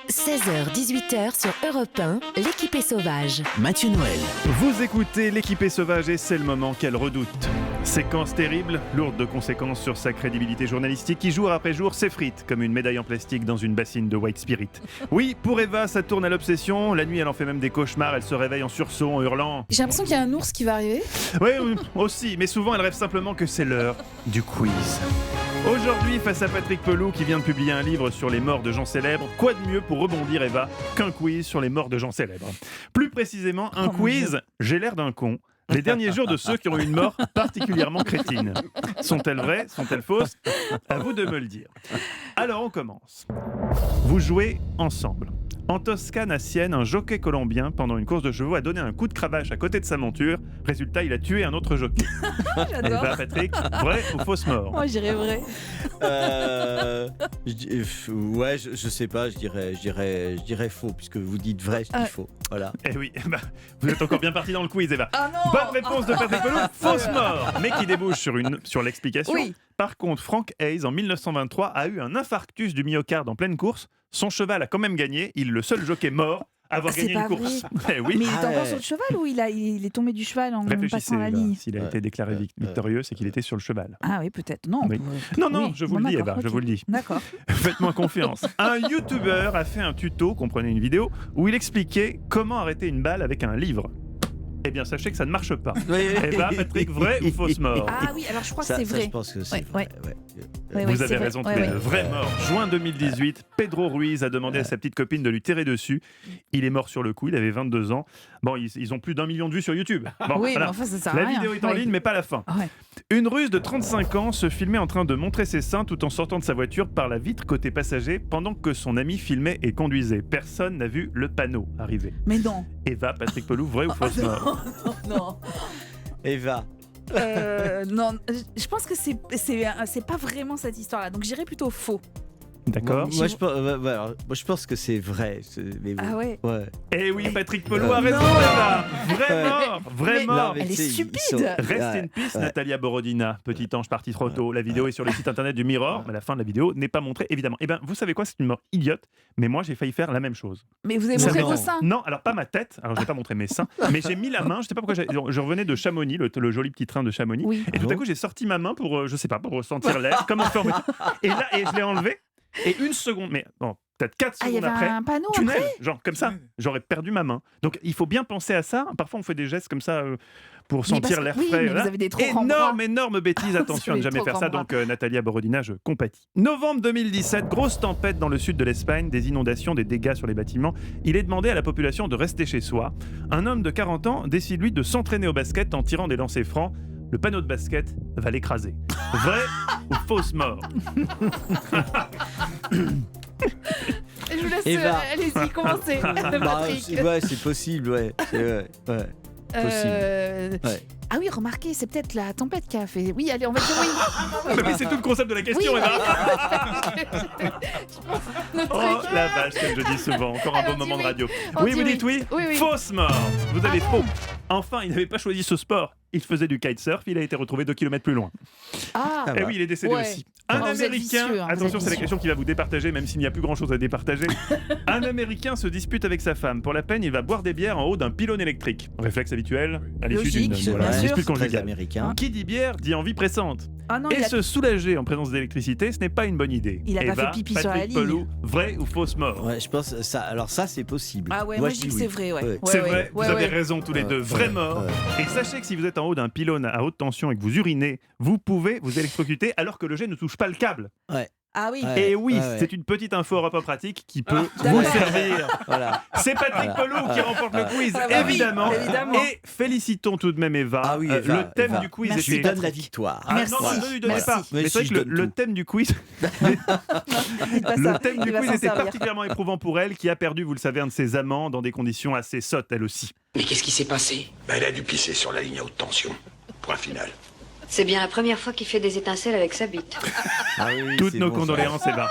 16h-18h sur Europe 1, l'équipée sauvage. Mathieu Noël. Vous écoutez l'équipée sauvage et c'est le moment qu'elle redoute. Séquence terrible, lourde de conséquences sur sa crédibilité journalistique qui jour après jour s'effrite comme une médaille en plastique dans une bassine de white spirit. Oui, pour Eva, ça tourne à l'obsession. La nuit, elle en fait même des cauchemars. Elle se réveille en sursaut, en hurlant. J'ai l'impression qu'il y a un ours qui va arriver. Oui, aussi, mais souvent elle rêve simplement que c'est l'heure du quiz. Aujourd'hui, face à Patrick Pelloux qui vient de publier un livre sur les morts de gens célèbres, quoi de mieux pour rebondir, Eva, qu'un quiz sur les morts de gens célèbres. Plus précisément, un quiz « J'ai l'air d'un con ». Les derniers jours de ceux qui ont eu une mort particulièrement crétine. Sont-elles vraies? Sont-elles fausses? À vous de me le dire. Alors on commence. Vous jouez ensemble. En Toscane, à Sienne, un jockey colombien, pendant une course de chevaux, a donné un coup de cravache à côté de sa monture. Résultat, il a tué un autre jockey. J'adore. Eva, Patrick, vrai ou fausse mort? Moi, j'irais vrai. Ouais, je sais pas, je dirais faux, puisque vous dites vrai, je dis faux. Voilà. Eh oui, vous êtes encore bien parti dans le quiz, Eva. Ah non. Bonne réponse de Patrick Pelloux, fausse mort, mais qui débouche sur l'explication. Oui. Par contre, Frank Hayes, en 1923, a eu un infarctus du myocarde en pleine course. Son cheval a quand même gagné. Il est le seul jockey mort à avoir gagné une course. Eh oui. Mais il est encore sur le cheval ou il est tombé du cheval en Réfléchissez, passant la Eva. ligne? S'il a été déclaré victorieux, c'est qu'il était sur le cheval. Ah oui, peut-être. Non, Oui. on Non, oui. je vous le Bon, dis, d'accord, Eva, je ok. vous le dis. D'accord. Faites-moi confiance. Un YouTuber a fait un tuto, comprenez une vidéo, où il expliquait comment arrêter une balle avec un livre. Eh bien, sachez que ça ne marche pas. Eva, Patrick, vrai ou fausse mort? Ah oui, alors je crois que Ça, c'est ça, vrai. je pense que c'est Ouais, vrai. Ouais, Vous c'est avez vrai. raison tous Ouais, les ouais. deux. Vrai mort. Juin 2018, Pedro Ruiz a demandé à sa petite copine de lui tirer dessus. Il est mort sur le coup, il avait 22 ans. Bon, ils ont plus d'1 million de vues sur YouTube. Bon, Oui, voilà. mais enfin, ça sert à La rien. vidéo est en Ouais. ligne, mais pas la fin. Ouais. Une Russe de 35 ans se filmait en train de montrer ses seins tout en sortant de sa voiture par la vitre côté passager pendant que son ami filmait et conduisait. Personne n'a vu le panneau arriver. Mais non. Eva, Patrick Pelloux, vrai ou fausse mort? Non. Eva. Non, je pense que c'est pas vraiment cette histoire-là. Donc j'irais plutôt faux. D'accord. Moi, je pense que c'est vrai. Mais bon. Ah ouais. Ouais. Eh oui, Patrick Pelloux a raison, Non. Eva. Vrai Ouais. mort, vrai Mais- mort. mais Elle est tu sais, stupide. Rest Ouais, in peace, ouais. Natalia Borodina, petit ange parti trop tôt. La vidéo est sur le site internet du Mirror, mais la fin de la vidéo n'est pas montrée, évidemment. Eh bien, vous savez quoi, c'est une mort idiote, mais moi j'ai failli faire la même chose. Mais vous avez Ça montré non. vos seins. Non, alors pas ma tête, alors je n'ai pas montré mes seins, mais j'ai mis la main, je sais pas pourquoi, je revenais de Chamonix, le joli petit train de Chamonix, Oui. et tout à coup j'ai sorti ma main pour, je sais pas, pour ressentir l'air, comme on fait en métro. Et là, je l'ai enlevé, et une seconde, mais bon, peut-être 4 Ah, il y secondes avait après, un panneau tunnel, après. genre comme ça, j'aurais perdu ma main. Donc il faut bien penser à ça. Parfois on fait des gestes comme ça pour Mais parce sentir que- l'air oui, frais. mais voilà. vous avez des trop grands bras. Énorme bêtise, attention à ne Vous avez jamais trop faire ça. grands Donc Natalia Borodina, je compatis. Novembre 2017, grosse tempête dans le sud de l'Espagne, des inondations, des dégâts sur les bâtiments. Il est demandé à la population de rester chez soi. Un homme de 40 ans décide lui de s'entraîner au basket en tirant des lancers francs. Le panneau de basket va l'écraser. Vrai ou fausse mort? Je vous laisse, Eva. allez-y, commencez. Bah, Patrick. c'est possible, ouais. Ouais. possible. Ouais. Ah oui, remarquez, c'est peut-être la tempête qui a fait. Oui, allez, on va dire oui. Mais c'est tout le concept de la question, Oui, Eva. Notre Oh truc. la vache, comme je dis souvent, encore un Alors, beau moment dis de oui. radio. On Oui, dit vous oui. dites oui, Oui, oui. Fausse mort. Vous avez Ah faux. Enfin, il n'avait pas choisi ce sport. Il faisait du kitesurf, il a été retrouvé 2 km plus loin. Ah, Et oui, il est décédé Ouais. aussi. Un Oh, vous êtes Américain, vicieux, hein, vous attention, êtes c'est la vicieux. question qui va vous départager, même s'il n'y a plus grand chose à départager. Un Américain se dispute avec sa femme. Pour la peine, il va boire des bières en haut d'un pylône électrique. Réflexe habituel à l'issue Logique, d'une bien sûr. dispute Très conjugale. américain. Qui dit bière dit envie pressante. Ah non, Et il a... se soulager en présence d'électricité, ce n'est pas une bonne idée. Il a pas Eva, fait pipi sur la Patrick ligne. Pelloux, vrai ou fausse mort? Ouais, je pense ça. Alors ça, c'est possible. Ah ouais, moi je dis que oui. c'est vrai, ouais. C'est Ouais, vrai, ouais, vous ouais, avez ouais. raison tous les deux, Ouais, vrai ouais, mort. ouais. Et sachez que si vous êtes en haut d'un pylône à haute tension et que vous urinez, vous pouvez vous électrocuter alors que le jet ne touche pas le câble. Ah oui. Ouais. Et oui, ouais. c'est une petite info Europe pratique qui peut vous d'accord. servir. Voilà. C'est Patrick Pelloux qui remporte le quiz, Ah bah oui, évidemment. évidemment. Et félicitons tout de même Eva. Ah oui, Eva, le thème Eva. du quiz Merci. Je lui était... donne la victoire. Ah Merci. non, ne lui donnez Merci. pas. Mais Mais c'est vrai si, que je donne le tout. thème du quiz, Dites pas le ça, thème il du va quiz s'en était servir. particulièrement éprouvant pour elle, qui a perdu, vous le savez, un de ses amants dans des conditions assez sottes, elle aussi. Mais qu'est-ce qui s'est passé? Elle a dû pisser sur la ligne à haute tension. Point final. C'est bien la première fois qu'il fait des étincelles avec sa bite. Ah oui, Toutes c'est nos bon, ça. condoléances, Eva.